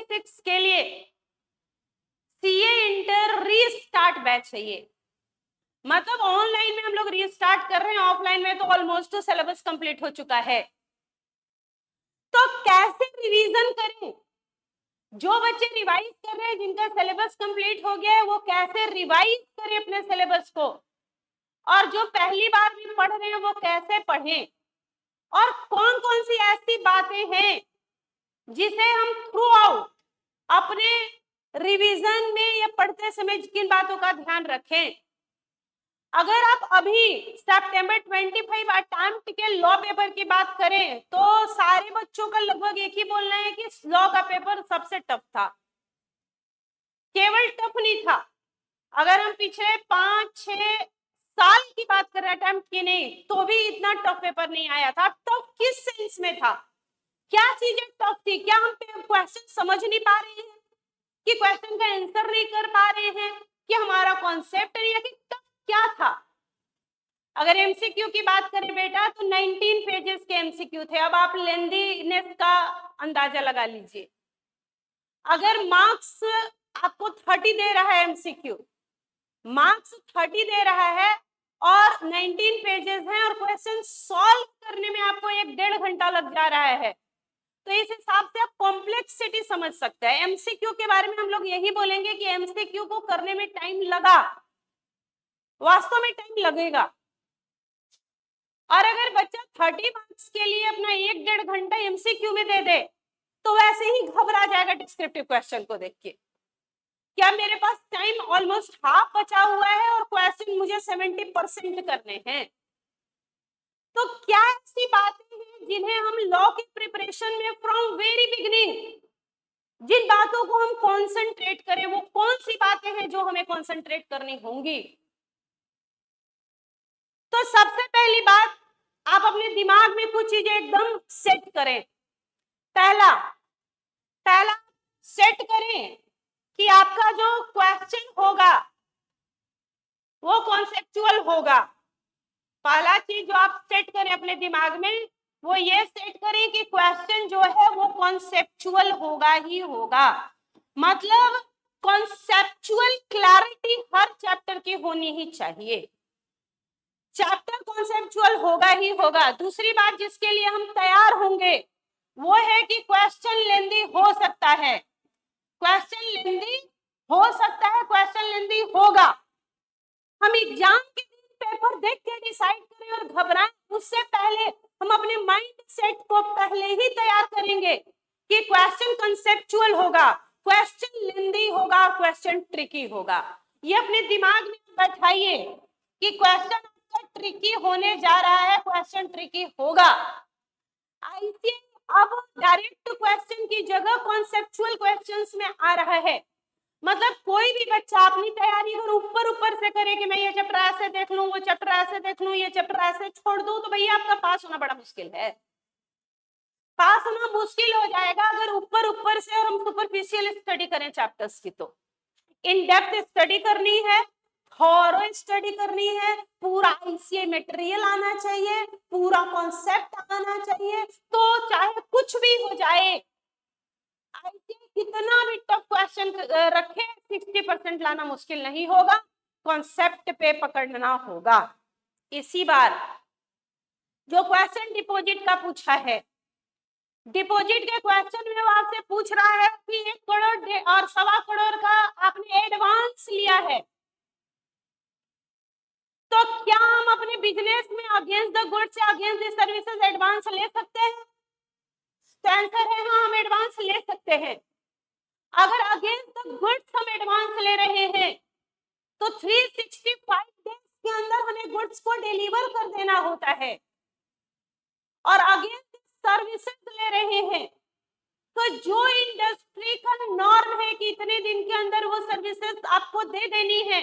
2026 के लिए CA inter restart batch है ये। मतलब ऑनलाइन में हम लोग रीस्टार्ट कर रहे हैं, ऑफलाइन में तो ऑलमोस्ट सिलेबस कंप्लीट हो चुका है। तो कैसे रिवीजन करें? जो बच्चे रिवाइज कर रहे हैं, जिनका सिलेबस कंप्लीट हो गया है, वो कैसे रिवाइज करें अपने सिलेबस को, और जो पहली बार भी पढ़ रहे हैं वो कैसे पढ़ें, और कौन कौन सी ऐसी बातें हैं जिसे हम थ्रू आउट अपने रिवीजन में या पढ़ते समय किन बातों का ध्यान रखें। अगर आप अभी सितंबर 25 अटेम्प्ट के लॉ पेपर की बात करें तो सारे बच्चों का लगभग एक ही बोलना है कि लॉ का पेपर सबसे टफ था। केवल टफ नहीं था, अगर हम पिछले 5-6 साल की बात करें अटेम्प्ट की, नहीं तो भी इतना टफ पेपर नहीं आया था। टफ किस सेंस में था, क्या चीजें टफ थी? क्या हम क्वेश्चन समझ नहीं पा रहे हैं, कि क्वेश्चन का आंसर नहीं कर पा रहे हैं, कि हमारा कॉन्सेप्ट नहीं है, कि टफ क्या था? अगर एमसीक्यू की बात करें बेटा तो 19 पेजेस के एमसीक्यू थे। अब आप लेंथीनेस का अंदाजा लगा लीजिए। अगर मार्क्स आपको 30 दे रहा है, एमसीक्यू मार्क्स 30 दे रहा है और 19 पेजेस हैं और क्वेश्चन सॉल्व करने में आपको 1-1.5 घंटा लग जा रहा है, तो इस हिसाब से आप कॉम्प्लेक्सिटी समझ सकते हैं। एमसीक्यू के बारे में हम लोग यही बोलेंगे कि एमसीक्यू को करने में टाइम लगा, वास्तव में टाइम लगेगा। और अगर बच्चा 30 मार्क्स के लिए अपना 1-1.5 घंटा एमसीक्यू में दे दे तो वैसे ही घबरा जाएगा डिस्क्रिप्टिव क्वेश्चन को देख के, क्या मेरे पास टाइम ऑलमोस्ट हाफ बचा हुआ है और क्वेश्चन मुझे 70% करने हैं। तो क्या ऐसी बातें हैं जिन्हें हम लॉ के प्रिपरेशन में फ्रॉम वेरी बिगिनिंग, जिन बातों को हम कंसंट्रेट करें, वो कौन सी बातें हैं जो हमें कंसंट्रेट करनी होंगी? तो सबसे पहली बात, आप अपने दिमाग में कुछ चीजें एकदम सेट करें। पहला सेट करें कि आपका जो क्वेश्चन होगा वो कॉन्सेप्चुअल होगा। पहला चीज जो आप सेट करें अपने दिमाग में, वो ये सेट करें कि क्वेश्चन जो है वो कॉन्सेप्चुअल होगा ही होगा। मतलब कॉन्सेप्चुअल क्लैरिटी हर चैप्टर की होनी ही चाहिए। चैप्टर कॉन्सेप्चुअल होगा ही होगा। दूसरी बात जिसके लिए हम तैयार होंगे वो है कि क्वेश्चन लेंदी हो सकता है, क्वेश्चन लेंदी हो सकता है, क्वेश्चन लेंदी होगा। हम एग्जाम के दिन पेपर देख के डिसाइड करें और घबराएं, उससे पहले हम अपने माइंड सेट को पहले ही तैयार करेंगे कि क्वेश्चन कंसेप्चुअल होगा, क्वेश्चन लेंदी होगा, क्वेश्चन ट्रिकी होगा। ये अपने दिमाग में बैठाइए कि क्वेश्चन आपका ट्रिकी होने जा रहा है, क्वेश्चन ट्रिकी होगा। आईसीए अब डायरेक्ट क्वेश्चन की जगह कॉन्सेप्चुअल क्वेश्चंस में आ रहा है। मतलब कोई भी बच्चा अपनी तैयारी अगर ऊपर से करे कि मैं ये चैप्टर ऐसे देख लूं, वो चैप्टर ऐसे देख लूं, ये चैप्टर ऐसे छोड़ दूं, तो भैया आपका पास होना बड़ा मुश्किल है। पास होना मुश्किल हो जाएगा अगर ऊपर से और हम सुपरफिशियल स्टडी करें चैप्टर्स की। तो इन डेप्थ स्टडी करनी है, थॉरो स्टडी करनी है, पूरा आईसीए मटेरियल आना चाहिए, पूरा कॉन्सेप्ट आना चाहिए। तो चाहे कुछ भी हो जाए, आईसीए कितना भी टफ क्वेश्चन रखे, 60% लाना मुश्किल नहीं होगा, कॉन्सेप्ट पे पकड़ना होगा। इसी बार जो क्वेश्चन डिपॉजिट का पूछा है, डिपॉजिट के क्वेश्चन में वो आपसे पूछ रहा है कि 1 करोड़ और 1.25 करोड़ का आपने एडवांस लिया है, तो क्या हम अपने बिजनेस में अगेंस्ट द गुड्स या अगेंस्ट द सर्विसेज एडवांस ले सकते हैं? तो आंसर है हाँ, हम एडवांस ले सकते हैं। अगर अगेंस्ट द गुड्स हम एडवांस ले रहे हैं तो 365 डेज के अंदर हमें गुड्स को डिलीवर कर देना होता है, और अगेंस्ट सर्विसेज ले रहे हैं तो जो इंडस्ट्री का नॉर्म है कि इतने दिन के अंदर वो सर्विसेज आपको दे देनी है,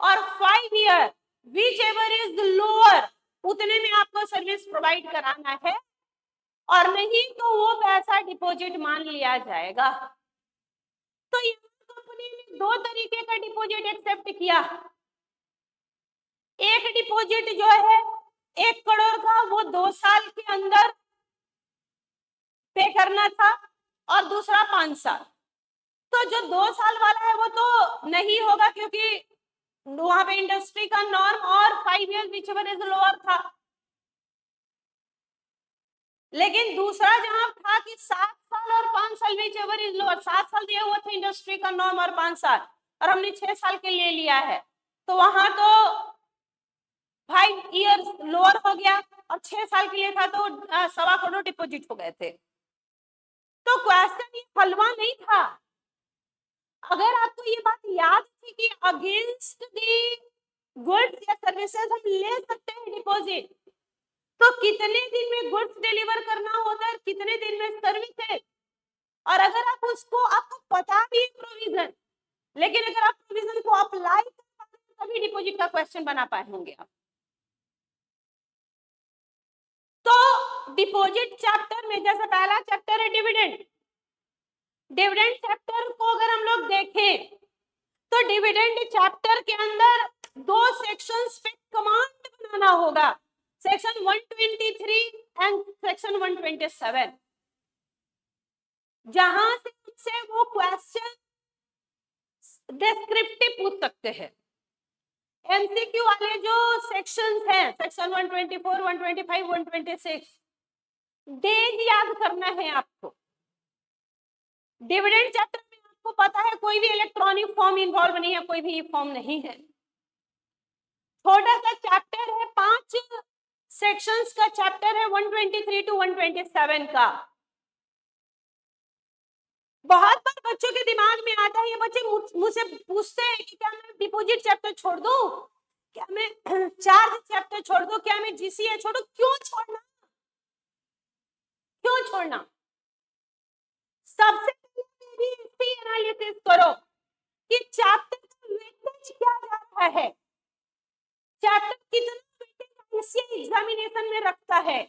और 5 year which ever is lower, उतने में आपको सर्विस प्रोवाइड कराना है, और नहीं तो वो पैसा डिपॉजिट मान लिया जाएगा। तो यहाँ कंपनी ने 2 तरीके का डिपॉजिट एक्सेप्ट किया। एक डिपॉजिट जो है 1 करोड़ का, वो 2 साल के अंदर पे करना था, और दूसरा 5 साल। तो जो 2 साल वाला है वो तो नहीं होगा, क्योंकि वहां पे इंडस्ट्री का नॉर्म और 5 years whichever is लोअर था। लेकिन दूसरा जहां था कि 7 साल और 5 साल whichever is लोअर, 7 साल दिया हुआ था इंडस्ट्री का नॉर्म और 5 साल, और हमने 6 साल के लिए लिया है, तो वहां तो 5 years लोअर हो गया, और 6 साल के लिए था तो 1.25 करोड़ डिपॉजिट हो गए थे। तो क्वेश्चन ये हलवा नहीं था। अगर आपको ये बात याद थी कि अगेंस्ट दी गुड्स या सर्विसेज हम ले सकते हैं डिपॉजिट, तो कितने दिन में गुड्स डिलीवर करना होता है, कितने दिन में सर्विस है, और अगर आप उसको, आपको पता भी है प्रोविजन, लेकिन अगर आप प्रोविजन को अप्लाई कर पाते हैं तभी डिपॉजिट का क्वेश्चन बना पाए होंगे आप। तो डिपॉजिट चैप्टर में जैसे पहला चैप्टर है डिविडेंड, डिविडेंड चैप्टर को अगर हम लोग देखें तो डिविडेंड चैप्टर के अंदर 2 सेक्शंस पे कमांड बनाना होगा, सेक्शन 123 एंड सेक्शन 127, जहां से हमसे वो क्वेश्चन डिस्क्रिप्टिव पूछ सकते हैं। एमसीक्यू वाले जो सेक्शंस हैं, सेक्शन 124, 125, 126, डेज याद करना है आपको। डिविडेंड चैप्टर में आपको पता है कोई भी इलेक्ट्रॉनिक फॉर्म इन्वॉल्व नहीं है, कोई भी फॉर्म नहीं है, छोटा सा चैप्टर है, 5 सेक्शंस का चैप्टर है, 123 to 127 का। बहुत बार बच्चों के दिमाग में आता है, ये बच्चे मुझसे पूछते हैं कि क्या मैं डिपॉजिट चैप्टर छोड़ दूं, क्या मैं चार्ज चैप्टर छोड़ दूं, क्या मैं जीसीए छोड़ूं? क्यों छोड़ना, क्यों छोड़ना? सबसे पहले इसकी एनालिसिस करो कि चैप्टर का वेटेज क्या जा रहा है, चैप्टर कितना वेटेज आईसीए एग्जामिनेशन में रखता है।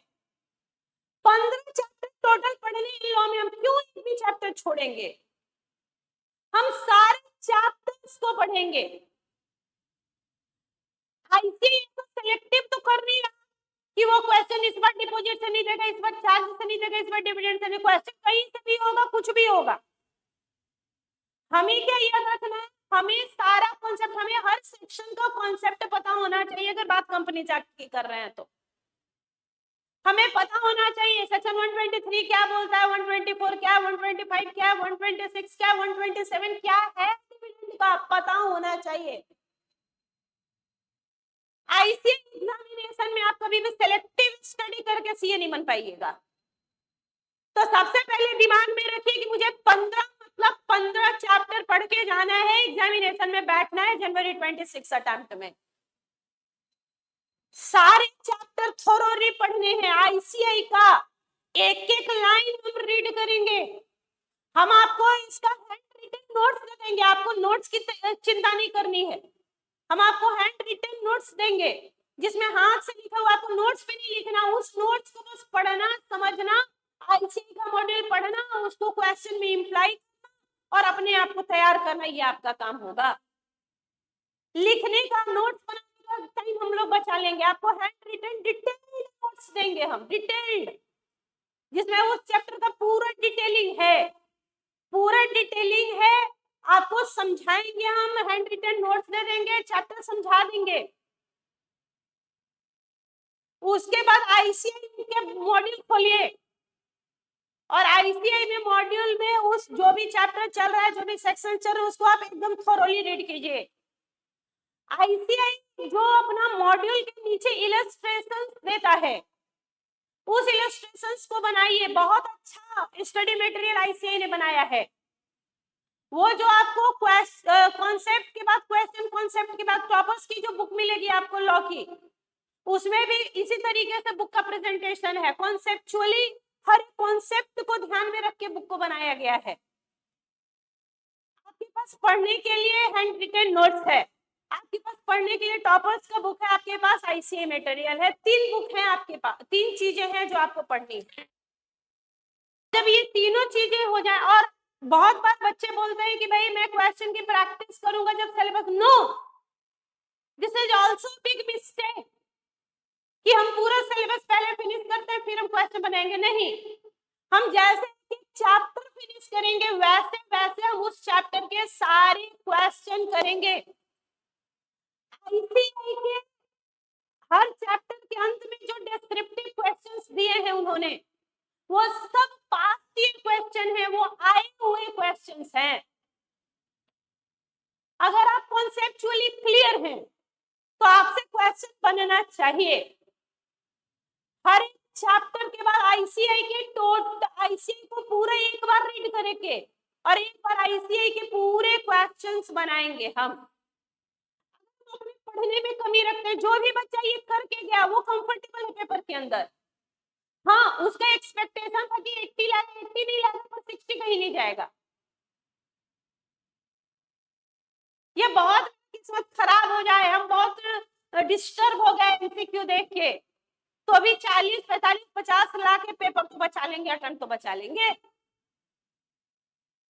15 चैप्टर टोटल पढ़ने इन लॉ में, हम क्यों एक भी चैप्टर छोड़ेंगे? हम सारे चैप्टर्स को पढ़ेंगे। आईसीए तो सिलेक्टिव तो कर नहीं रहा कि वो क्वेश्चन इस बार डिपॉजिट से नहीं देगा, इस बार चार्ज से नहीं देगा, इस बार डिविडेंड से नहीं, क्वेश्चन कहीं से भी होगा, कुछ भी होगा। हमें क्या याद रखना है, हमें सारा कॉन्सेप्ट, हमें हर सेक्शन का कॉन्सेप्ट पता होना चाहिए। अगर बात कंपनी की कर रहे हैं तो हमें पता होना चाहिए सेक्शन 123 क्या बोलता है, 124 क्या, 125 क्या, 126 क्या, 127 क्या है, डिविडेंड का पता होना चाहिए। आईसीए एग्जामिनेशन में आप कभी भी सिलेक्टिव स्टडी करके सीए नहीं बन पाइएगा। तो सबसे पहले दिमाग में रखिए कि मुझे 15 चैप्टर पढ़ के जाना है, एग्जामिनेशन में बैठना है जनवरी 26 अटेम्प्ट में। सारे चैप्टर थोरोली पढ़ने हैं, आईसीआई का एक एक लाइन हम रीड करेंगे। हम आपको इसका हैंड रिटन नोट्स दे देंगे, आपको नोट्स की चिंता नहीं करनी है। हम आपको हैंड रिटन नोट्स देंगे जिसमें हाथ से लिखा हुआ, आपको नोट्स पे नहीं लिखना, उस नोट्स को बस पढ़ना, समझना, आईसीआई का मॉड्यूल पढ़ना, उसको क्वेश्चन में इंप्लाई करना और अपने आप को तैयार करना, ये आपका काम होगा। लिखने का नोट्स बनाने का टाइम हम लोग बचा लेंगे, आपको हैंड रिटन डिटेल्ड नोट्स देंगे हम, डिटेल्ड, जिसमें उस चैप्टर का पूरा डिटेलिंग है, पूरा डिटेलिंग है, आपको समझाएंगे, हम हैंड रिटन नोट्स दे देंगे, चैप्टर समझा देंगे। उसके बाद आईसीआई के मॉड्यूल खोलिए और आईसीआई में मॉड्यूल में उस जो भी चैप्टर चल रहा है, जो भी सेक्शन चल रहा है, उसको आप एकदम थोरोली रीड कीजिए। आईसीआई जो अपना मॉड्यूल के नीचे इलस्ट्रेशंस देता है, उस इलस्ट्रेशंस को बनाइए। बहुत अच्छा स्टडी मटेरियल आईसीआई ने बनाया है। वो जो आपको कॉन्सेप्ट के बाद क्वेश्चन, कॉन्सेप्ट के बाद टॉपर्स की जो बुक मिलेगी आपको लॉ की, उसमें भी इसी तरीके से बुक का प्रेजेंटेशन है। कॉन्सेप्चुअली हर कॉन्सेप्ट को ध्यान में रख के बुक को बनाया गया है। आपके पास पढ़ने के लिए हैंड रिटन नोट्स है, आपके पास पढ़ने के लिए टॉपर्स का बुक है, आपके पास आईसीए मटेरियल है। 3 बुक है आपके पास, 3 चीजें हैं जो आपको पढ़नी है। जब ये तीनों चीजें हो जाए, और बहुत बार बच्चे बोलते हैं कि भाई मैं क्वेश्चन की प्रैक्टिस करूंगा जब syllabus, no, this is also big mistake कि हम पूरा सिलेबस पहले फिनिश करते हैं फिर हम क्वेश्चन बनाएंगे। नहीं, हम जैसे एक एक चैप्टर फिनिश करेंगे, वैसे वैसे हम उस चैप्टर के सारे क्वेश्चन करेंगे। आईसीआई के हर चैप्टर के अंत में जो डिस्क्रिप्टिव क्वेश्चंस दिए हैं उन्होंने, वो सब पास्ट के क्वेश्चन है, वो आए हुए क्वेश्चंस हैं। अगर आप कॉन्सेप्चुअली क्लियर हैं तो आपसे क्वेश्चन बनना चाहिए। हर एक चैप्टर के बाद आईसीआई को पूरा एक बार रीड करेंगे और एक बार आईसीआई के पूरे क्वेश्चंस बनाएंगे हम। अपने पढ़ने में कमी रखते हैं, जो भी बच्चा ये करके गया वो कंफर्टेबल है पेपर के अंदर। हाँ, उसका एक्सपेक्टेशन था कि 80 लाएगा, 80 नहीं लाएगा, पर 60 कहीं नहीं जाएगा। ये बहुत किस्मत खराब हो जाए, हम बहुत डिस्टर्ब हो गए एमसीक्यू देख के, तो अभी 40, 45, 50 ला के पेपर तो बचा लेंगे, अटेम्प्ट तो बचा लेंगे।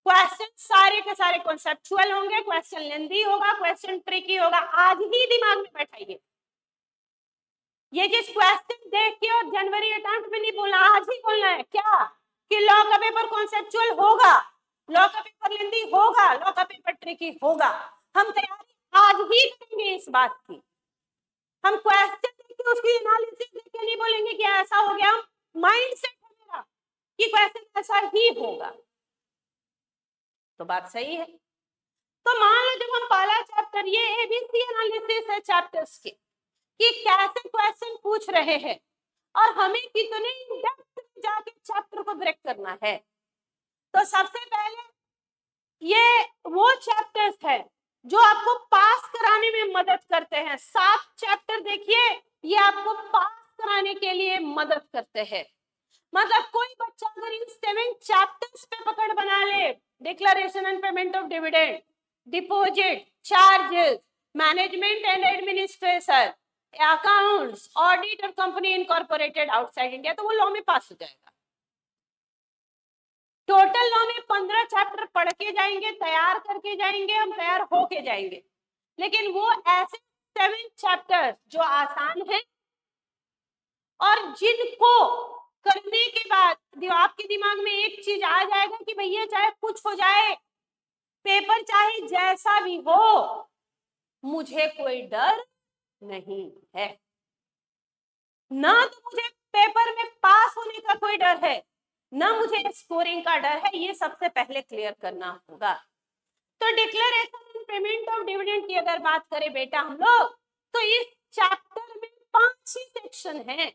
क्वेश्चन सारे के सारे कॉन्सेप्चुअल होंगे, क्वेश्चन लेंथी होगा, क्वेश्चन ट्रिकी होगा। आज ही दिमाग में बैठाइए, ये जिस क्वेश्चन देख के और जनवरी अटेम्प्ट में नहीं बोलना, आज ही बोलना है क्या कि लॉ का पेपर कॉन्सेप्चुअल होगा, लॉ का पेपर लेंथी होगा, लॉ का पेपर ट्रिकी होगा। हम तैयारी आज ही करेंगे इस बात की। हम क्वेश्चन देख के उसकी एनालिसिस देख के नहीं बोलेंगे कि ऐसा हो गया, माइंड सेट है मेरा कि क्वेश्चन ऐसा ही होगा। तो बात सही है। तो मान लो जब हम पहला चैप्टर, ये एबीसी एनालिसिस है चैप्टर्स के कि कैसे क्वेश्चन पूछ रहे हैं और हमें कितने इन डेप्थ में जाके चैप्टर को ब्रेक करना है। तो सबसे पहले ये वो चैप्टर्स है जो आपको पास कराने में मदद करते हैं। 7 चैप्टर देखिए, ये आपको पास कराने के लिए मदद करते हैं। मतलब कोई बच्चा अगर इन 7 चैप्टर्स पे पकड़ बना ले, declaration and payment of dividend, deposit, charges, management and administration, accounts, audit और कंपनी इनकॉर्पोरेटेड आउटसाइड इंडिया, तो वो लॉ में पास हो जाएगा। टोटल लॉ में 15 चैप्टर पढ़ के जाएंगे, तैयार करके जाएंगे, हम तैयार होके जाएंगे। लेकिन वो ऐसे 7 चैप्टर जो आसान है और जिनको करने के बाद आपके दिमाग में एक चीज आ जाएगा कि भैया चाहे कुछ हो जाए, पेपर चाहे जैसा भी हो, मुझे कोई डर नहीं है। ना तो मुझे पेपर में पास होने का कोई डर है, ना मुझे स्कोरिंग का डर है। ये सबसे पहले क्लियर करना होगा। तो declaration and payment of dividend की अगर बात करें बेटा हम लोग, तो इस चैप्टर में 5 ही सेक्शन है।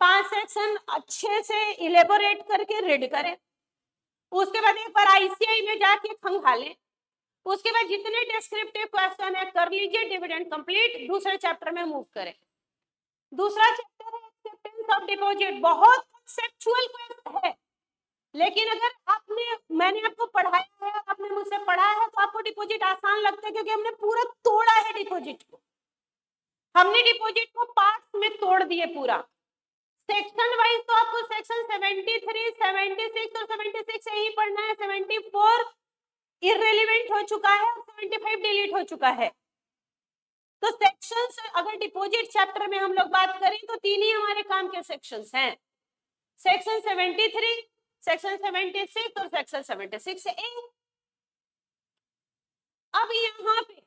5 सेक्शन अच्छे से इलेबोरेट करके रीड करें, उसके बाद एक बार आईसीआई में जाके खंगालें, उसके बाद जितने डिस्क्रिप्टिव क्वेश्चन है कर लीजिए, डिविडेंड कंप्लीट, दूसरे चैप्टर में मूव करें। दूसरा चैप्टर है एक्सेप्टेंस ऑफ डिपॉजिट, बहुत कॉन्सेप्चुअल क्वेश्चन है, लेकिन अगर मैंने आपको पढ़ाया है, आपने मुझसे पढ़ा है, तो आपको डिपॉजिट आसान लगता है क्योंकि हमने पूरा तोड़ा है डिपॉजिट को। हमने डिपॉजिट को पार्ट्स में तोड़ दिए पूरा। सेक्शन वाइज तो आपको सेक्शन 73, 76 और 76 से ही पढ़ना है। 74 इररिलेवेंट हो चुका है और 75 डिलीट हो चुका है। तो सेक्शंस अगर डिपॉजिट चैप्टर में हम लोग बात करें तो 3 ही हमारे काम के सेक्शंस हैं, सेक्शन 73, सेक्शन 76 और सेक्शन 76A। अब यहाँ पे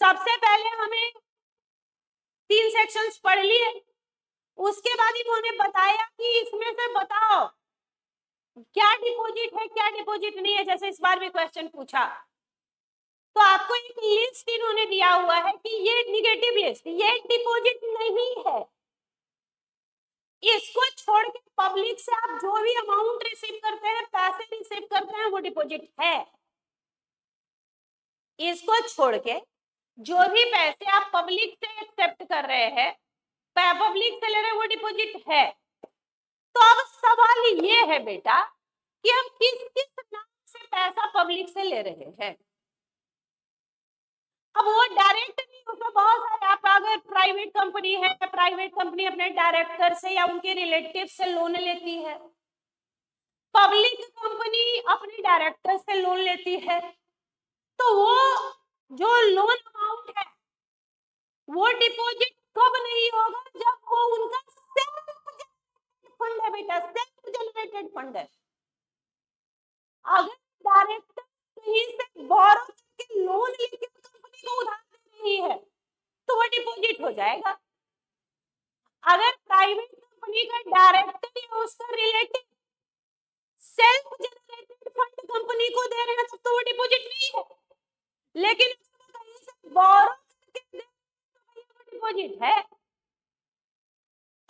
सबसे पहले हमें 3 सेक्शंस पढ़ लिए, उसके बाद इन्होंने बताया कि इसमें से बताओ क्या डिपॉजिट है क्या डिपॉजिट नहीं है। जैसे इस बार भी क्वेश्चन पूछा तो आपको एक लिस्ट इन्होंने दिया हुआ है कि ये निगेटिव लिस्ट, ये डिपॉजिट नहीं है। इसको छोड़ के पब्लिक से आप जो भी अमाउंट रिसीव करते हैं, पैसे रिसीव करते हैं, वो डिपॉजिट है। इसको छोड़ के जो भी पैसे आप पब्लिक से एक्सेप्ट कर रहे हैं, पब्लिक से ले रहे हैं, वो डिपॉजिट है। तो अब सवाल ये है बेटा कि हम किस किस नाम से पैसा पब्लिक से ले रहे हैं। अब वो डायरेक्ट नहीं, उसमें बहुत सारे, आप अगर प्राइवेट कंपनी है, प्राइवेट कंपनी अपने डायरेक्टर से या उनके रिलेटिव से लोन लेती है, पब्लिक कंपनी अपने डायरेक्टर से लोन लेती है, तो वो जो लोन अमाउंट है वो डिपॉजिट कब नहीं होगा, जब वो उनका सेल्फ फंड है बेटा, सेल्फ जनरेटेड फंड है। अगर डायरेक्टर कहीं से बोरो करके लोन लेके कंपनी को उधार दे रही है तो वो डिपॉजिट हो जाएगा। अगर प्राइवेट कंपनी का डायरेक्टर या उसका relative self generated fund company को दे रहे हैं तो वो डिपॉजिट नहीं है। लेकिन कहीं से बोरो करके दे तो वो डिपॉजिट है।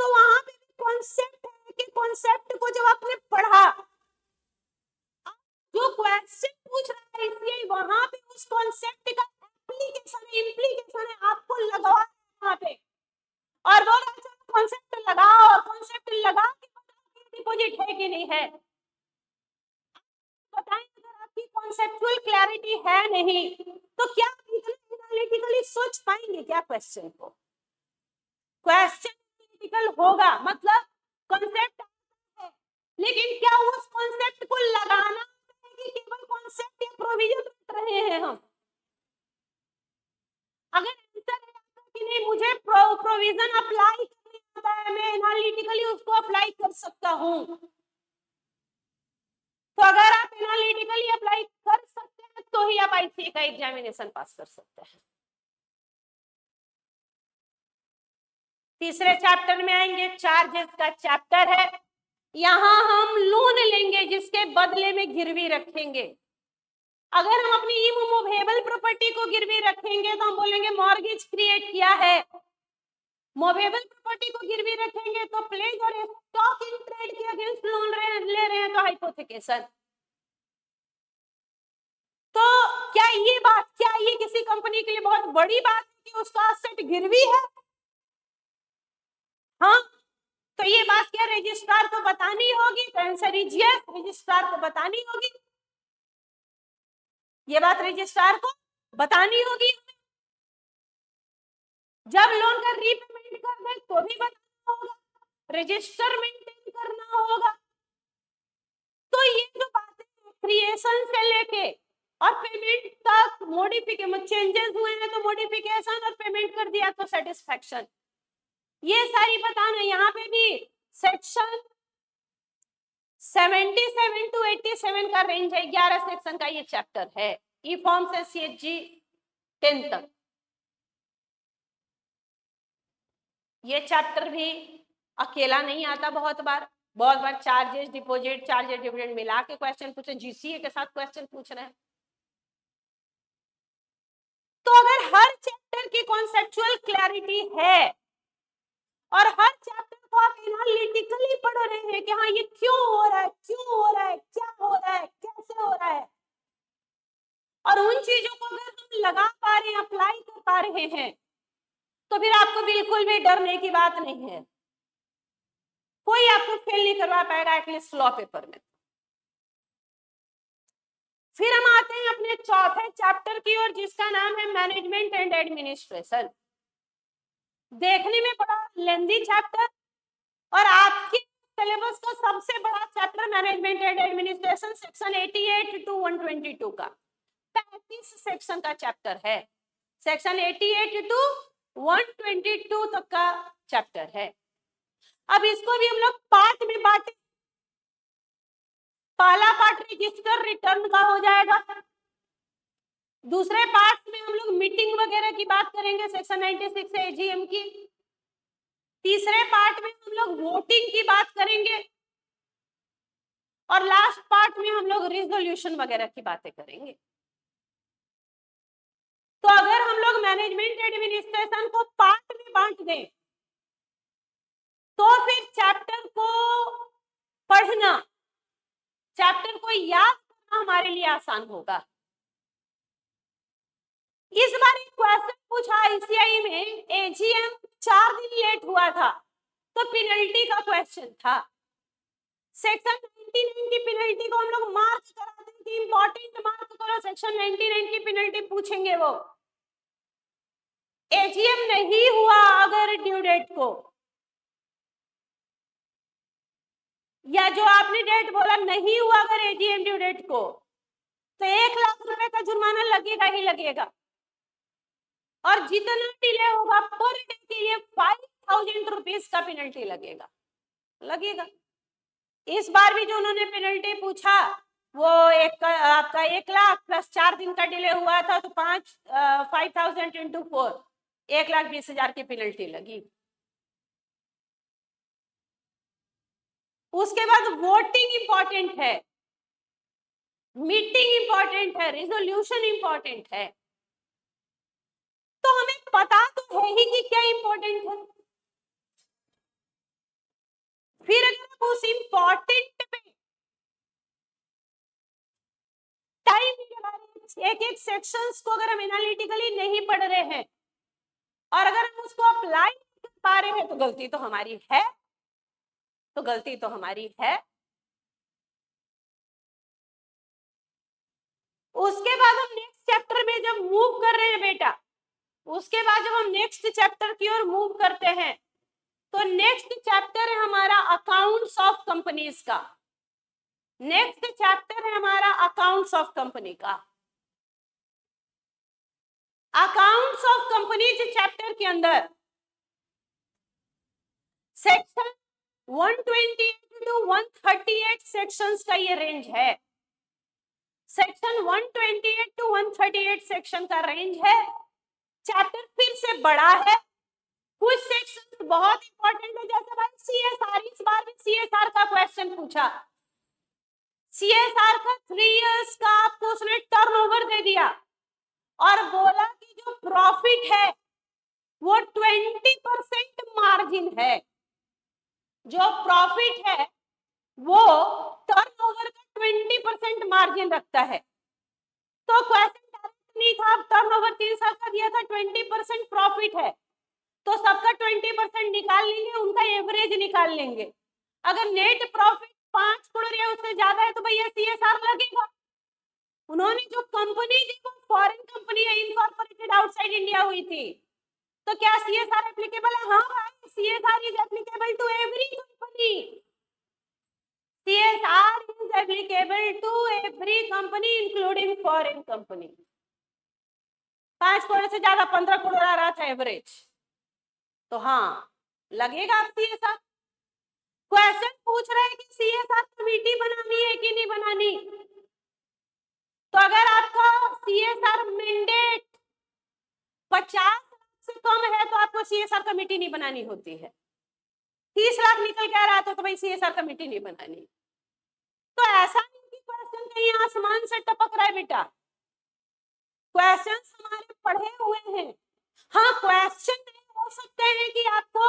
तो वहां पे कॉन्सेप्ट है कि कॉन्सेप्ट को जब आपने पढ़ा, जो क्वेश्चन पूछ रहा है इसलिए वहां पे उस कॉन्सेप्ट का एप्लीकेशन इंप्लीकेशन है आपको लगवा वहां पे, और वो कॉन्सेप्ट लगाओ और कॉन्सेप्ट लगा के बताओ डिपॉजिट है कि नहीं है। बताएं अगर आपकी कॉन्सेप्चुअल क्लैरिटी है नहीं तो क्या इतना एनालिटिकली सोच पाएंगे क्या क्वेश्चन को? क्वेश्चन एनालिटिकल होगा मतलब कॉन्सेप्ट है, लेकिन क्या उस कॉन्सेप्ट को लगाना है कि केवल कॉन्सेप्ट या प्रोविजन रख रहे हैं हम? अगर आंसर है कि नहीं मुझे प्रोविजन अप्लाई करने आता है, मैं एनालिटिकली उसको अप्लाई कर सकता हूं, तो अगर आप एनालिटिकली अप्लाई कर सकते हैं तो ही आप आईसीए का एग्जामिनेशन पास कर सकते हैं। तीसरे चैप्टर में आएंगे, चार्जेस का चैप्टर है। यहां हम लोन लेंगे जिसके बदले में गिरवी रखेंगे। अगर हम अपनी इमूवेबल प्रॉपर्टी को गिरवी रखेंगे तो हम बोलेंगे मॉर्गेज क्रिएट किया है। मूवेबल प्रॉपर्टी को गिरवी रखेंगे तो प्लेज और स्टॉक इन ट्रेड के अगेंस्ट लोन ले रहे हैं तो हाइपोथेकेशन। तो क्या ये किसी कंपनी के लिए बहुत बड़ी बात है कि उसका एसेट गिरवी है? हाँ, तो ये बात क्या रजिस्ट्रार को बतानी होगी? तो आंसर इज यस, रजिस्ट्रार को बतानी होगी। ये बात रजिस्ट्रार को बतानी होगी। जब लोन का रीपेमेंट कर दे तो भी बताना होगा, रजिस्टर मेंटेन करना होगा। तो ये जो बातें क्रिएशन से लेके और पेमेंट तक मॉडिफिकेशन, चेंजेस हुए हैं तो मॉडिफिकेशन, और पेमेंट कर दिया तो सेटिस्फैक्शन, ये सारी बताना। यहाँ पे भी सेक्शन 77 to 87 का रेंज है, 11 सेक्शन का ये चैप्टर है, ई फॉर्म से सीएचजी 10 तक। ये चैप्टर भी अकेला नहीं आता, बहुत बार चार्जेस डिविडेंड मिला के क्वेश्चन पूछे, जीसीए के साथ क्वेश्चन पूछ रहे हैं। तो अगर हर चैप्टर की कॉन्सेप्चुअल क्लैरिटी है और हर चैप्टर को आप एनालिटिकली पढ़ रहे हैं कि हाँ ये क्यों हो रहा है, क्या हो रहा है, कैसे हो रहा है, और उन चीजों को अगर हम लगा पा रहे हैं, अप्लाई कर पा रहे हैं, तो फिर आपको बिल्कुल भी डरने की बात नहीं है। कोई आपको फेल नहीं करवा पाएगा एटलीस्ट लॉ पेपर में। फिर हम आते हैं अपने चौथे चैप्टर की ओर जिसका नाम है मैनेजमेंट एंड एडमिनिस्ट्रेशन। देखने में बड़ा लेंथी चैप्टर और आपके सिलेबस का सबसे बड़ा chapter management and administration, section 88 to 122 का 35 सेक्शन का चैप्टर है। सेक्शन 88 to 122 तक का चैप्टर है। अब इसको भी हम लोग पार्ट में बांटे। पहला पार्ट रजिस्टर रिटर्न का हो जाएगा, दूसरे पार्ट में हम लोग मीटिंग वगैरह की बात करेंगे, सेक्शन 96 एजीएम की। तीसरे पार्ट में हम लोग वोटिंग की बात करेंगे, और लास्ट पार्ट में हम लोग रिजोल्यूशन वगैरह की बातें करेंगे। तो अगर हम लोग मैनेजमेंट एडमिनिस्ट्रेशन को पार्ट में बांट दें तो फिर चैप्टर को पढ़ना, चैप्टर को याद करना हमारे लिए आसान होगा। इस बार एक क्वेश्चन पूछा आईसीआई में, एजीएम 4 दिन लेट हुआ था तो पेनल्टी का क्वेश्चन था। सेक्शन 99 की पेनल्टी को हम लोग मार्क करा देंगे, इंपॉर्टेंट मार्क करो, सेक्शन 99 की पेनल्टी पूछेंगे वो। एजीएम नहीं हुआ अगर ड्यू डेट को, या जो आपने डेट बोला नहीं हुआ अगर एजीएम ड्यू डेट को, तो 1 लाख रुपए का जुर्माना लगेगा ही लगेगा, और जितना डिले होगा पर डे के लिए 5000 रुपीज का पेनल्टी लगेगा। इस बार भी जो उन्होंने पेनल्टी पूछा वो आपका 1 लाख प्लस 4 दिन का डिले हुआ था तो 5,000 इंटू 4 1,20,000 की पेनल्टी लगी। उसके बाद वोटिंग इंपॉर्टेंट है, मीटिंग इंपॉर्टेंट है, रिजोल्यूशन इंपॉर्टेंट है। तो हमें पता तो है ही कि क्या इंपॉर्टेंट है। फिर अगर आप उस इंपॉर्टेंट पे टाइम नहीं लगा रहे, एक एक सेक्शंस को अगर हम एनालिटिकली नहीं पढ़ रहे हैं और अगर हम उसको अप्लाई कर पा रहे हैं तो गलती तो हमारी है, तो गलती तो हमारी है। उसके बाद हम नेक्स्ट चैप्टर में जब मूव कर रहे हैं बेटा, उसके बाद जब हम नेक्स्ट चैप्टर की ओर मूव करते हैं तो नेक्स्ट चैप्टर है हमारा अकाउंट्स ऑफ कंपनीज का। नेक्स्ट चैप्टर है हमारा अकाउंट्स ऑफ कंपनी का। अकाउंट्स ऑफ कंपनीज चैप्टर के अंदर सेक्शन 128 टू 138 सेक्शंस का ये रेंज है। सेक्शन 128 टू 138 सेक्शन का रेंज है। चैप्टर फिर से बड़ा है, कुछ सेक्शन बहुत इंपॉर्टेंट है, जैसे भाई सीएसआर, इस बार भी सीएसआर का क्वेश्चन पूछा। सीएसआर का 3 इयर्स का आपको उसने टर्नओवर दे दिया और बोला कि जो प्रॉफिट है वो 20% मार्जिन है। जो प्रॉफिट है वो टर्नओवर का 20% मार्जिन रखता है। तो क्वेश्चन डायरेक्ट नहीं था, टर्नओवर 3 साल का दिया था, 20% प्रॉफिट है तो सबका 20% निकाल लेंगे, उनका एवरेज निकाल लेंगे। अगर नेट प्रॉफिट 5 करोड़ या उससे ज्यादा है तो भैया सीएसआर लगेगा। उन्होंने जो कंपनी दी वो फॉरेन कंपनी है, इनकॉर्पोरेटेड आउटसाइड इंडिया हुई थी, तो क्या सीएसआर एप्लीकेबल है? हाँ भाई, CSR is applicable to every company. CSR is applicable to every company including foreign company। 5 crore से ज्यादा 15 करोड़ आ रहा था एवरेज, तो हाँ लगेगा आप CSR। क्वेश्चन पूछ रहा है कि CSR कमेटी बनानी है कि नहीं बनानी, तो अगर आपका CSR मैंडेट 50 लाख से कम है तो आपको CSR कमेटी नहीं बनानी होती है। 30 लाख निकल के आ रहा था तो भाई CSR कमेटी नहीं बनानी। तो ऐसा नहीं कि क्वेश्चन कहीं आसमान से टपक रहा है बेटा, क्वेश्चंस हमारे पढ़े हुए हैं। हाँ, क्वेश्चन हो सकते हैं कि आपको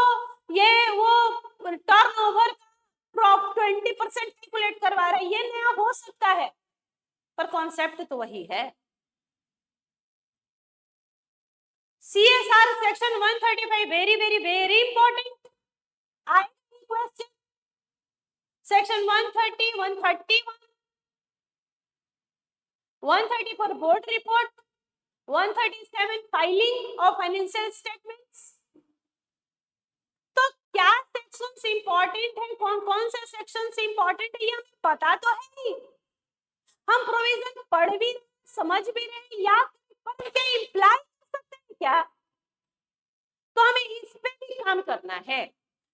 ये वो टर्नओवर का 20% कैलकुलेट करवा रहे हैं, ये नया हो सकता है, पर कॉन्सेप्ट तो वही है। CSR section 135 very very very important. आएगा question section 130, 131, 134 board report, 137 filing of financial statements. तो क्या सेक्शंस इंपॉर्टेंट है, कौन कौन से सेक्शंस इंपॉर्टेंट है, ये हमें पता तो है ही। हम प्रोविजन पढ़ भी समझ भी रहे, या पर क्या इंप्लाई कर सकते हैं क्या? तो हमें इस पे भी काम करना है।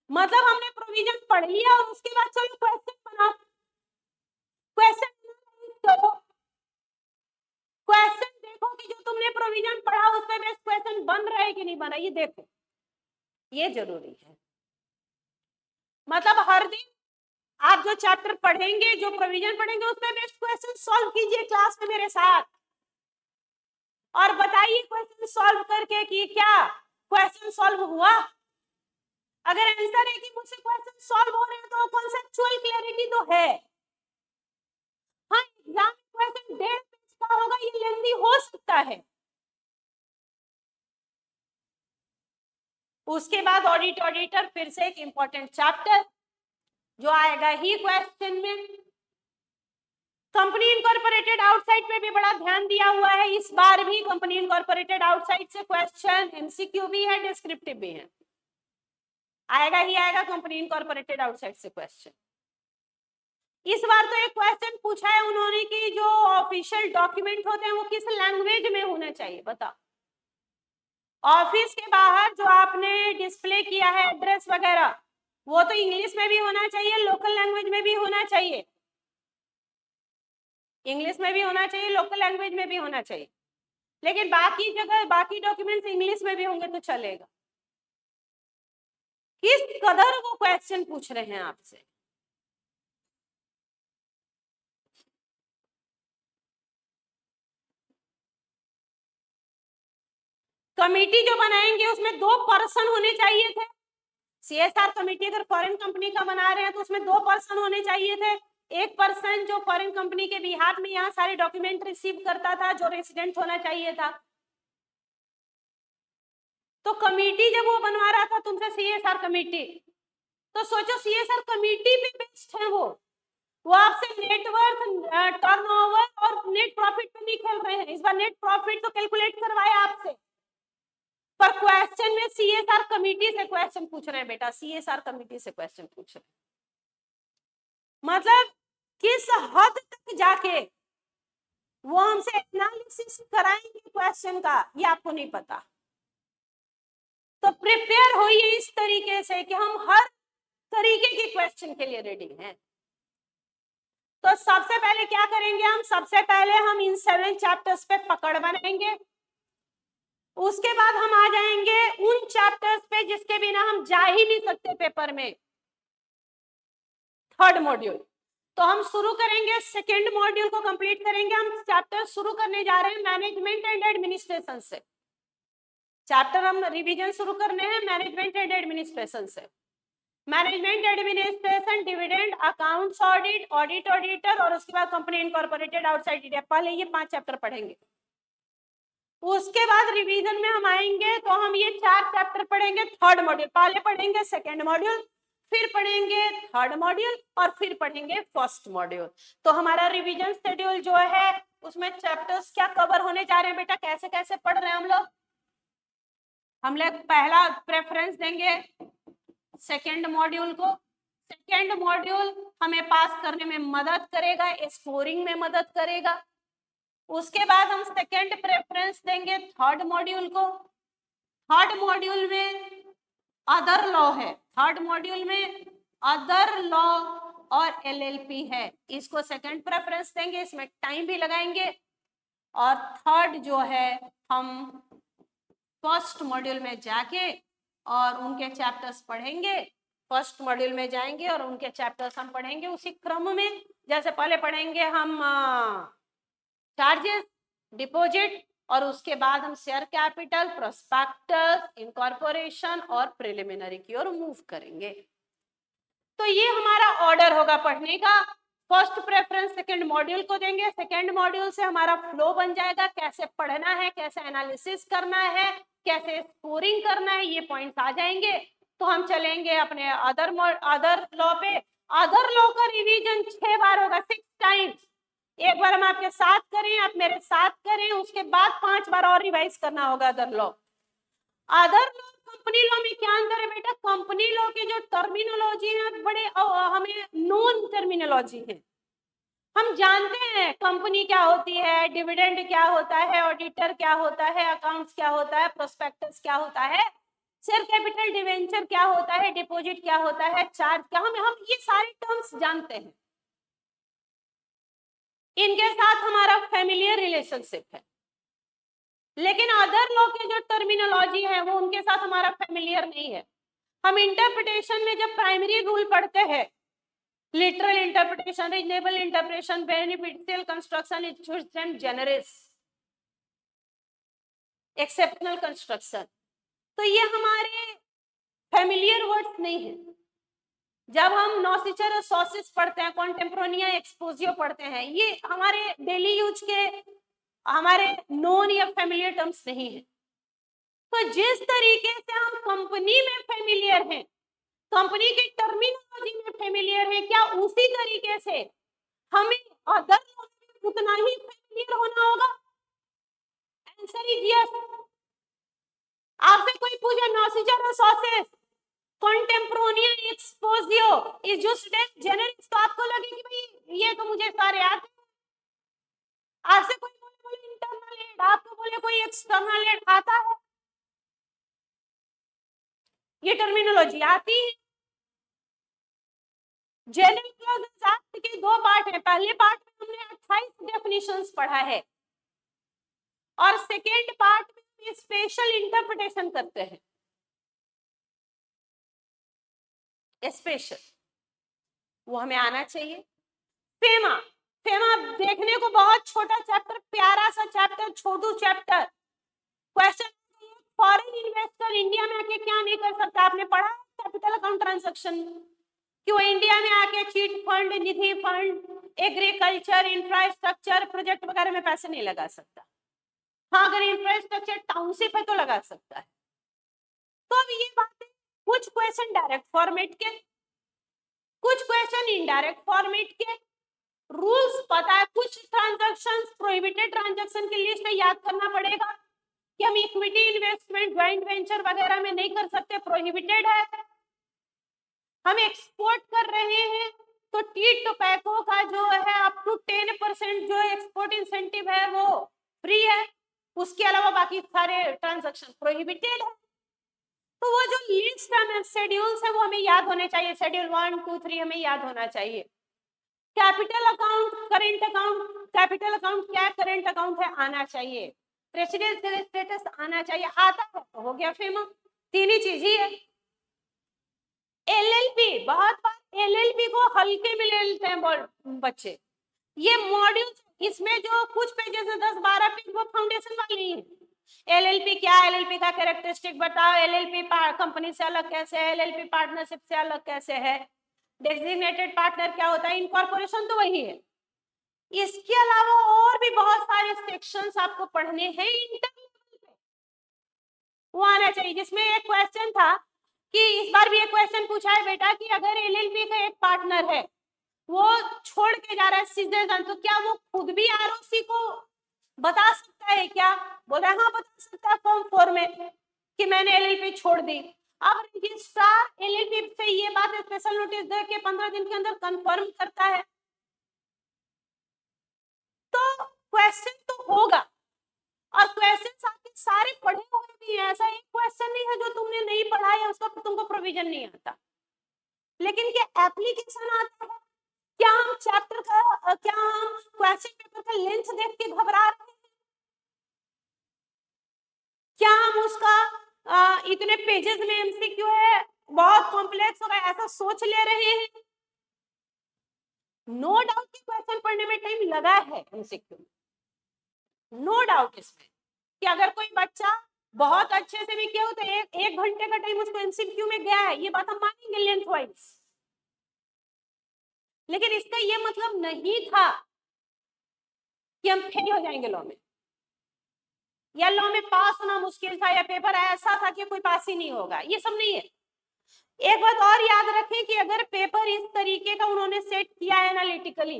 मतलब हमने प्रोविजन पढ़ लिया और उसके बाद चलो क्वेश्चन बनाओ। क्वेश्चन देखो कि जो तुमने प्रोविजन पढ़ा उस पे बेस्ट क्वेश्चन बन रहा है कि नहीं बना, ये देखो, ये जरूरी है। मतलब हर दिन आप जो चैप्टर पढ़ेंगे, जो प्रोविजन पढ़ेंगे, उसमें बेस्ट क्वेश्चन सॉल्व कीजिए क्लास में मेरे साथ और बताइए क्वेश्चन सॉल्व करके कि क्या क्वेश्चन सॉल्व हुआ। अगर आंसर है कि मुझसे क्वेश्चन सॉल्व हो रहे हैं तो कॉन्सेप्चुअल क्लैरिटी तो है। हाँ, एग्जाम क्वेश्चन 1.5 पेज का होगा, ये लेंथी हो सकता है। उसके बाद ऑडिटर फिर से एक इंपॉर्टेंट चैप्टर जो आएगा ही क्वेश्चन में। कंपनी इनकॉर्पोरेटेड आउटसाइड पे भी बड़ा ध्यान दिया हुआ है। इस बार भी कंपनी इनकॉर्पोरेटेड आउटसाइड से क्वेश्चन एमसीक्यू भी है, डिस्क्रिप्टिव भी है, आएगा ही आएगा कंपनी इनकॉर्पोरेटेड आउटसाइड से क्वेश्चन। इस बार तो एक क्वेश्चन पूछा है उन्होंने कि जो ऑफिशियल डॉक्यूमेंट होते हैं वो किस लैंग्वेज में होने चाहिए, बताओ। ऑफिस के बाहर जो आपने डिस्प्ले किया है एड्रेस वगैरह, वो तो इंग्लिश में भी होना चाहिए, लोकल लैंग्वेज में भी होना चाहिए, इंग्लिश में भी होना चाहिए, लोकल लैंग्वेज में भी होना चाहिए, लेकिन बाकी जगह बाकी डॉक्यूमेंट्स इंग्लिश में भी होंगे तो चलेगा। किस कदर वो क्वेश्चन पूछ रहे हैं आपसे। कमेटी जो बनाएंगे उसमें 2 पर्सन होने चाहिए थे। सीएसआर कमेटी अगर फॉरेन कंपनी का बना रहे हैं तो उसमें 2 पर्सन होने चाहिए थे। एक पर्सन जो फॉरेन कंपनी के बिहाफ में यहाँ सारे डॉक्यूमेंट रिसीव करता था, जो रेसिडेंट होना चाहिए था। तो कमेटी जब वो बनवा रहा था तुमसे सीएसआर कमेटी, तो सोचो सीएसआर कमेटी पे बेस्ड है वो आपसे नेटवर्थ, टर्नओवर और नेट प्रॉफिट पे नहीं खेल रहे हैं। इस बार नेट प्रॉफिट तो कैलकुलेट करवाया आपसे, पर क्वेश्चन में सीएसआर कमेटी से क्वेश्चन पूछ रहे हैं बेटा, सीएसआर कमेटी से क्वेश्चन पूछ रहे हैं। मतलब किस हद तक जाके वो हमसे एनालिसिस कराएंगे क्वेश्चन का, ये आपको नहीं पता। तो प्रिपेयर होइए इस तरीके से कि हम हर तरीके के क्वेश्चन के लिए रेडी हैं। तो सबसे पहले क्या करेंगे हम, सबसे पहले हम इन 7 चैप्टर्स पे पकड़ बनाएंगे। उसके बाद हम आ जाएंगे उन चैप्टर्स पे जिसके बिना हम जा ही नहीं सकते पेपर में, थर्ड मॉड्यूल। तो हम शुरू करेंगे, सेकेंड मॉड्यूल को कंप्लीट करेंगे। हम चैप्टर शुरू करने जा रहे हैं मैनेजमेंट एंड एडमिनिस्ट्रेशन से। चैप्टर हम रिवीजन शुरू करने हैं मैनेजमेंट एंड एडमिनिस्ट्रेशन से। Management administration, dividend, accounts audit, audit auditor, और उसके बाद कंपनी इनकॉर्पोरेटेड, आउटसाइड इंडिया। पहले ये 5 चैप्टर पढ़ेंगे। उसके बाद रिवीजन में हम आएंगे तो हम ये 4 चैप्टर पढ़ेंगे थर्ड मॉड्यूल। पहले पढ़ेंगे सेकेंड मॉड्यूल, फिर पढ़ेंगे थर्ड मॉड्यूल, और फिर पढ़ेंगे फर्स्ट मॉड्यूल। तो हमारा रिवीजन शेड्यूल जो है उसमें चैप्टर्स क्या कवर होने जा रहे हैं बेटा, कैसे कैसे पढ़ रहे हैं हम लोग पहला प्रेफरेंस देंगे सेकेंड मॉड्यूल को। सेकेंड मॉड्यूल हमें पास करने में मदद करेगा, स्कोरिंग में मदद करेगा। उसके बाद हम सेकेंड प्रेफरेंस देंगे थर्ड मॉड्यूल को। थर्ड मॉड्यूल में अदर लॉ है, थर्ड मॉड्यूल में अदर लॉ और एलएलपी है, इसको सेकेंड प्रेफरेंस देंगे, इसमें टाइम भी लगाएंगे। और थर्ड जो है हम फर्स्ट मॉड्यूल में जाके और उनके चैप्टर्स पढ़ेंगे। फर्स्ट मॉड्यूल में जाएंगे और उनके चैप्टर्स हम पढ़ेंगे उसी क्रम में, जैसे पहले पढ़ेंगे हम चार्जेस, डिपॉजिट, और उसके बाद हम शेयर कैपिटल, प्रोस्पेक्टस, इनकॉर्पोरेशन और प्रिलिमिनरी की ओर मूव करेंगे। तो ये हमारा ऑर्डर होगा पढ़ने का। फर्स्ट प्रेफरेंस सेकंड मॉड्यूल को देंगे, सेकंड मॉड्यूल से हमारा फ्लो बन जाएगा, कैसे पढ़ना है, कैसे एनालिसिस करना है, कैसे स्कोरिंग करना है, ये पॉइंट्स आ जाएंगे। तो हम चलेंगे अपने अदर लॉ पे। अदर लॉ का रिवीजन 6 बार होगा, 6 टाइम्स। एक बार हम आपके साथ करें, आप मेरे साथ करें, उसके बाद 5 बार और रिवाइज करना होगा other law. Other law company law में क्या अंतर है बेटा, कंपनी लॉ के जो टर्मिनोलॉजी है बड़े हमें नॉन टर्मिनोलॉजी है। हम जानते हैं कंपनी क्या होती है, डिविडेंड क्या होता है, ऑडिटर क्या होता है, अकाउंट्स क्या होता है, प्रोस्पेक्टस क्या होता है, शेयर कैपिटल डिवेंचर क्या होता है, डिपॉजिट क्या होता है, चार्ज क्या, हम ये सारे टर्म्स जानते हैं। इनके साथ हमारा फैमिलियर रिलेशनशिप है। लेकिन अदर लॉ के जो टर्मिनोलॉजी है वो उनके साथ हमारा फैमिलियर नहीं है। हम इंटरप्रिटेशन में जब प्राइमरी रूल पढ़ते हैं, literal interpretation, reasonable interpretation, beneficial construction, institution generous, exceptional construction, तो ये हमारे फैमिलियर वर्ड्स नहीं है। जब हम नॉसिचर और सॉसिस पढ़ते हैं, कॉन्टेम्पोरानिया एक्सपोजियो पढ़ते हैं, ये हमारे डेली यूज के हमारे नॉन या फैमिलियर टर्म्स नहीं है। तो जिस तरीके से हम कंपनी में फैमिलियर हैं, कंपनी की टर्मिनोलॉजी में फैमिलियर है, क्या उसी तरीके से हमें अदर में उतना ही फैमिलियर होना होगा? Answer is yes. आपसे कोई पूछे नॉसिचर और सॉसेस, कॉन्टेम्पोरानिया एक्सपोजियो, इज्यूस्टेंस जेनेरिक्स, तो आपको लगे कि भाई ये तो मुझे सारे आते हैं। आपसे कोई बोले इंटरनल एड, आपको बोले कोई एक्सटर्नल एड, आता है? ये टर्मिनोलॉजी आती है। जनरल क्लॉजेस एक्ट के दो पार्ट हैं। पहले पार्ट में हमने 28 डेफिनेशंस पढ़ा है और सेकेंड पार्ट में स्पेशल इंटरप्रिटेशन करते हैं। स्पेशल वो हमें आना चाहिए। फेमा, फेमा देखने को बहुत छोटा चैप्टर, प्यारा सा चैप्टर, छोटू chapter. Question, foreign investor India में आके क्या नहीं कर सकता? आपने पढ़ा कैपिटल अकाउंट ट्रांजैक्शन कि वो इंडिया में आके चीट फंड, निधि फंड, एग्रीकल्चर, इंफ्रास्ट्रक्चर प्रोजेक्ट वगैरह में पैसे नहीं लगा सकता। हाँ, अगर इंफ्रास्ट्रक्चर टाउनशिप है तो लगा सकता है। तो अब ये बात है, कुछ क्वेश्चन डायरेक्ट फॉर्मेट के, कुछ क्वेश्चन इनडायरेक्ट फॉर्मेट के। रूल्स पता है, कुछ ट्रांजैक्शंस प्रोहिबिटेड ट्रांजैक्शन की लिस्ट है, याद करना पड़ेगा कि हम इक्विटी इन्वेस्टमेंट, ज्वाइंट वेंचर वगैरह में नहीं कर सकते, प्रोहिबिटेड है। हम एक्सपोर्ट कर रहे हैं तो टी टोबैको का जो है अप टू 10% जो एक्सपोर्ट इंसेंटिव है वो फ्री है, उसके अलावा बाकी सारे ट्रांजैक्शन प्रोहिबिटेड है। तो वो जो लिस्ट है, शेड्यूल्स है, वो हमें याद होने चाहिए। शेड्यूल 1, 2, 3 हमें याद होना चाहिए। Capital account, current account, capital account क्या है, करेंट अकाउंट है, आना चाहिए। प्रेसिडेंशियल स्टेटस आना चाहिए, आता है तो हो गया फेमा। तीन ही चीज ही है। एलएलपी, बहुत बार एलएलपी को हल्के में ले लेते हैं बच्चे। ये मॉड्यूल, इसमें जो कुछ पेजेस है 10-12 पेज, वो फाउंडेशन वाली है। एलएलपी क्या है, एलएलपी का कैरेक्टरिस्टिक बताओ, एलएलपी कंपनी से अलग कैसे है, एलएलपी पार्टनरशिप से अलग कैसे है, डेजिग्नेटेड पार्टनर क्या होता है, इनकॉर्पोरेशन तो वही है। इसके अलावा और भी बहुत सारे सेक्शंस आपको पढ़ने हैं इंटरव्यू पे, वो आना चाहिए। जिसमें एक क्वेश्चन था कि इस बार भी एक क्वेश्चन पूछा है बेटा कि अगर एलएलपी का एक पार्टनर है, वो छोड़ के जा रहा है सिटीजन, तो क्या वो खुद भी आरओसी को बता सकता है क्या? बोल रहा है हाँ बता सकता है फॉर्म 4 में कि मैंने एलएलपी छोड़ दी। अब रजिस्ट्रार एलएलपी से ये बात स्पेशल नोटिस दे के 15 दिन के अंदर कंफर्म करता है। तो क्वेश्चन तो होगा, और क्वेश्चन आपके सारे पढ़े हुए भी हैं। ऐसा एक क्वेश्चन नहीं है जो तुमने नहीं पढ़ा है उसका तुमको प्रोविजन नहीं आता। लेकिन क्या एप्लीकेशन आता है? क्या हम चैप्टर का, क्या हम क्वेश्चन पेपर का लेंथ देख के घबरा रहे हैं? क्या हम उसका इतने पेजेस में एमसीक्यू है, बहुत कॉम्प्लेक्स होगा, ऐसा सोच ले रहे हैं? नो डाउट कि क्वेश्चन पढ़ने में टाइम लगा है एमसीक्यू, नो डाउट इसमें कि अगर कोई बच्चा बहुत अच्छे से भी किया हो तो एक घंटे का टाइम उसको एमसीक्यू में गया है, ये बात हम मानेंगे लेंथ वाइज। लेकिन इसका ये मतलब नहीं था कि हम फेल हो जाएंगे लॉ में, या लॉ में पास होना मुश्किल था, या पेपर ऐसा था कि कोई पास ही नहीं होगा, ये सब नहीं है। एक बात और याद रखें कि अगर पेपर इस तरीके का उन्होंने सेट किया है एनालिटिकली,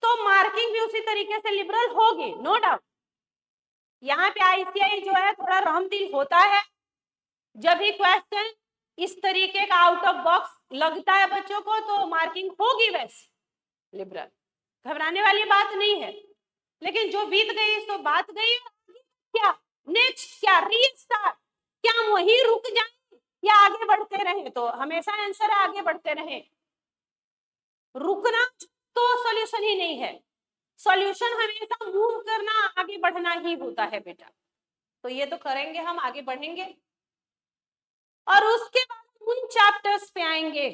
तो मार्किंग भी उसी तरीके से लिबरल होगी, नो डाउट। यहाँ पे आईसीआई जो है थोड़ा रहमदिल होता है, जब भी क्वेश्चन इस तरीके का आउट ऑफ बॉक्स लगता है बच्चों को तो मार्किंग होगी वैसे लिबरल, घबराने वाली बात नहीं है। लेकिन जो बीत गई तो बात गई। क्या नेक्स्ट, क्या रीस्टार्ट, क्या हम वहीं रुक जाएं या आगे बढ़ते रहे? तो हमेशा आंसर है आगे बढ़ते रहे। रुकना तो सॉल्यूशन ही नहीं है, सॉल्यूशन हमेशा मूव करना, आगे बढ़ना ही होता है बेटा। तो ये तो करेंगे, हम आगे बढ़ेंगे और उसके बाद उन चैप्टर्स पे आएंगे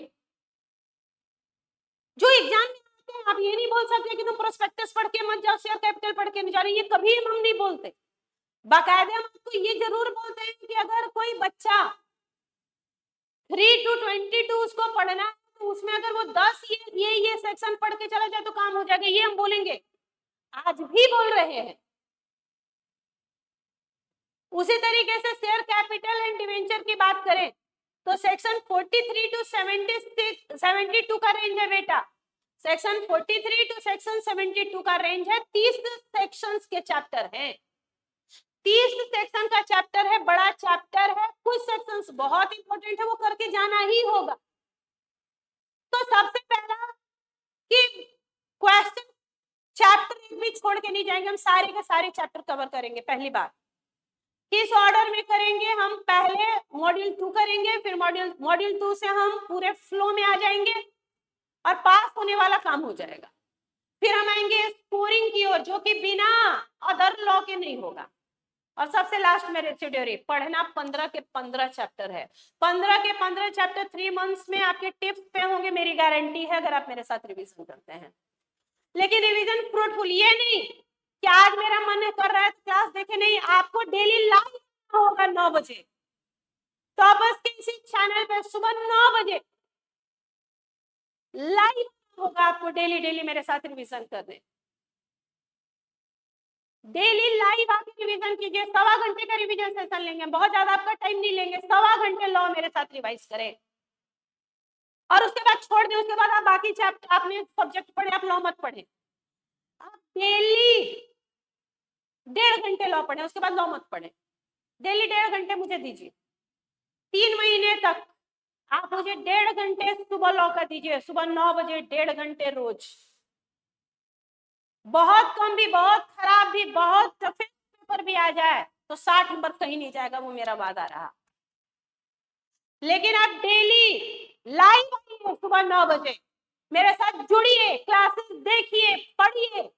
जो एग्जाम में आते हैं। आप ये नहीं बोल सकते कि तुम प्रोस्पेक्टस पढ़ के मत जाओ, शेयर कैपिटल पढ़ के नहीं जा रहे, ये कभी हम नहीं बोलते। बाकायदे हम आपको ये जरूर बोलते हैं कि अगर कोई बच्चा 3 to 22 उसको पढ़ना है तो उसमें अगर वो 10 ये सेक्शन पढ़ के चला जाए तो काम हो जाएगा, ये हम बोलेंगे, आज भी बोल रहे हैं। उसी तरीके से शेयर कैपिटल एंड डिवेंचर की बात करें तो सेक्शन 43 to 72 का रेंज है बेटा। सेक्शन 43 to सेक्शन 72 का रेंज है, 30 सेक्शंस के चैप्टर हैं, 30 सेक्शन का चैप्टर है, बड़ा चैप्टर है। कुछ सेक्शंस बहुत इंपॉर्टेंट है, वो करके जाना ही होगा। तो सबसे पहला कि क्वेश्चन चैप्टर एक भी छोड़ के नहीं जाएंगे, हम सारे के सारे चैप्टर कवर करेंगे। पहली बात किस ऑर्डर में करेंगे? हम पहले मॉड्यूल 2 करेंगे, फिर मॉड्यूल 2 से हम पूरे फ्लो में आ जाएंगे और पास होने वाला काम हो जाएगा। फिर हम आएंगे स्कोरिंग की ओर, जो कि बिना अदर लॉ के नहीं होगा। और सबसे लास्ट में रेसिड्यूरी पढ़ना 15 के 15 चैप्टर है। 15 के 15 चैप्टर 3 मंथ्स में आपके टिप्स पे होंगे, मेरी गारंटी है, अगर आप मेरे साथ रिवीजन करते हैं। लेकिन रिवीजन फ्रूटफुल ये नहीं कि आज मेरा मन कर रहा है तो क्लास देखे, नहीं, आपको डेली लाइव होगा 9 बजे टॉपर्स के इसी चैनल पे सुबह 9 बजे लाइव होगा। आपको डेली डेली मेरे साथ रिवीजन करने, डेली लाइव आके रिवीजन कीजिए। 1.25 घंटे का रिवीजन सेशन लेंगे, बहुत ज्यादा आपका टाइम नहीं लेंगे। 1.25 घंटे लॉ मेरे साथ रिवाइज करें और उसके बाद छोड़ दें। उसके बाद आप बाकी चैप्टर आपने सब्जेक्ट पढ़े, आप लॉ मत पढ़े। आप डेली 1.5 घंटे लॉ पढ़े, उसके बाद लॉ मत पढ़े। डेली 1.5 घंटे मुझे दीजिए। 3 महीने तक आप मुझे 1.5 घंटे सुबह लॉ का दीजिए, सुबह 9 बजे 1.5 घंटे रोज। बहुत कम भी, बहुत खराब भी, बहुत टफ पेपर भी आ जाए तो 60 नंबर कहीं नहीं जाएगा, वो मेरा वादा रहा। लेकिन आप डेली लाइव आइए सुबह 9 बजे, मेरे साथ जुड़िए, क्लासेस देखिए, पढ़िए,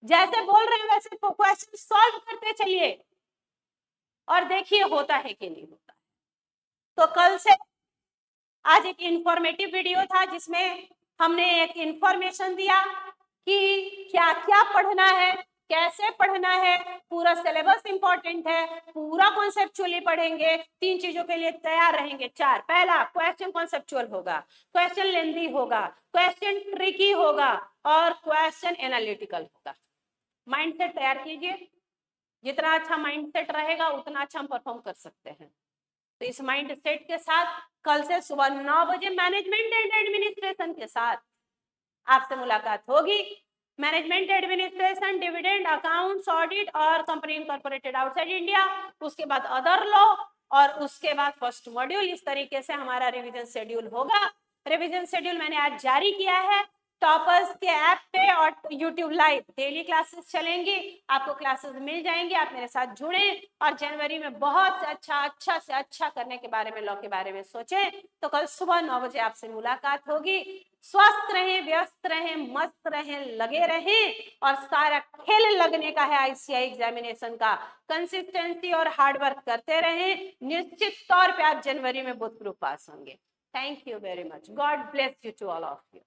जैसे बोल रहे हैं वैसे क्वेश्चन सॉल्व करते चलिए और देखिए होता है कि नहीं होता। तो कल से आज एक इंफॉर्मेटिव वीडियो था जिसमें हमने एक इंफॉर्मेशन दिया कि क्या क्या पढ़ना है, कैसे पढ़ना है, पूरा सिलेबस इंपॉर्टेंट है, पूरा कॉन्सेप्चुअली पढ़ेंगे, 3 चीजों के लिए तैयार रहेंगे। 4, पहला क्वेश्चन कॉन्सेप्चुअल होगा, क्वेश्चन लेंथी होगा, क्वेश्चन ट्रिकी होगा और क्वेश्चन एनालिटिकल होगा। माइंडसेट तैयार कीजिए, जितना अच्छा माइंडसेट रहेगा उतना अच्छा हम परफॉर्म कर सकते हैं। तो इस माइंडसेट के साथ कल से सुबह 9 बजे मैनेजमेंट एंड एडमिनिस्ट्रेशन के साथ आपसे मुलाकात होगी। Management administration, dividend, accounts, audit और कंपनी इनकॉर्पोरेटेड आउटसाइड इंडिया, उसके बाद अदर लॉ और उसके बाद फर्स्ट मॉड्यूल। इस तरीके से हमारा रिवीजन शेड्यूल होगा। रिवीजन शेड्यूल मैंने आज जारी किया है टॉपर्स के ऐप पे और यूट्यूब लाइव डेली क्लासेस चलेंगी, आपको क्लासेस मिल जाएंगी। आप मेरे साथ जुड़े और जनवरी में बहुत से अच्छा से अच्छा करने के बारे में, लॉ के बारे में सोचें। तो कल सुबह 9 बजे आपसे मुलाकात होगी। स्वस्थ रहें, व्यस्त रहें, मस्त रहें, लगे रहें और सारा खेल लगने का है ICAI एग्जामिनेशन का। कंसिस्टेंसी और हार्डवर्क करते रहें, निश्चित तौर पे आप जनवरी में भूतपूर्व पास होंगे। Thank you very much. God bless you to all of you.